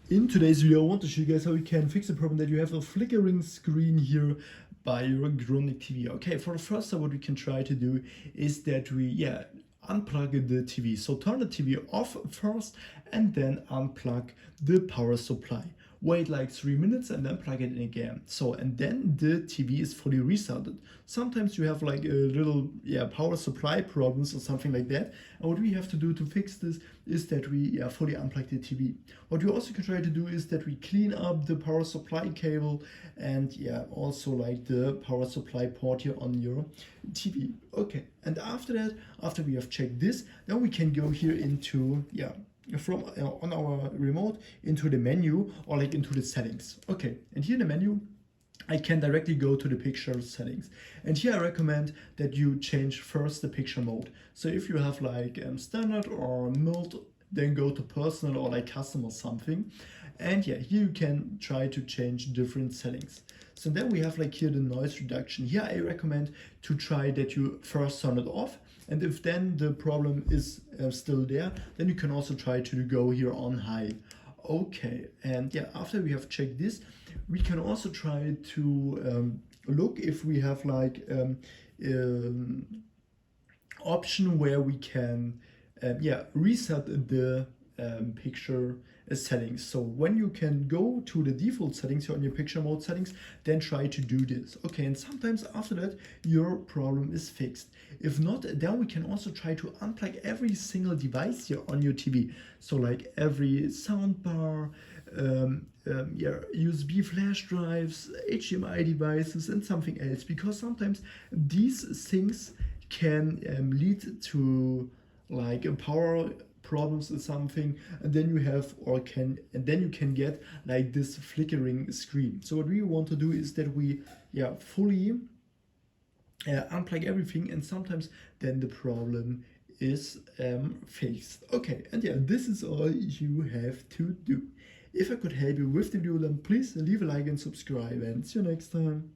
In today's video, I want to show you guys how you can fix the problem that you have a flickering screen here by your Grundig TV. Okay, for the first step, what we can try to do is that we, unplug the TV. So turn the TV off first and then unplug the power supply. Wait like 3 minutes and then plug it in again. So, and then the TV is fully restarted. Sometimes you have like a little power supply problems or something like that. And what we have to do to fix this is that we fully unplug the TV. What we also can try to do is that we clean up the power supply cable and also like the power supply port here on your TV. Okay, and after that, after we have checked this, then we can go here into from on our remote into the menu or like into the settings. Okay, and here in the menu I can directly go to the picture settings, and here I recommend that you change first the picture mode. So if you have like standard or mild, then go to personal or like custom or something, and here you can try to change different settings. So then we have like here the noise reduction. Here I recommend to try that you first turn it off, and if then the problem is still there, then you can also try to go here on high. Okay, and after we have checked this, we can also try to look if we have like option where we can reset the picture settings. So when you can go to the default settings here on your picture mode settings, then try to do this. Okay, and sometimes after that your problem is fixed. If not, then we can also try to unplug every single device here on your TV. So like every soundbar, USB flash drives, HDMI devices, and something else, because sometimes these things can lead to like a power problems or something, and then you have you can get like this flickering screen. So what we want to do is that we fully unplug everything, and sometimes then the problem is fixed. Okay, and this is all you have to do. If I could help you with the video, then please leave a like and subscribe, and see you next time.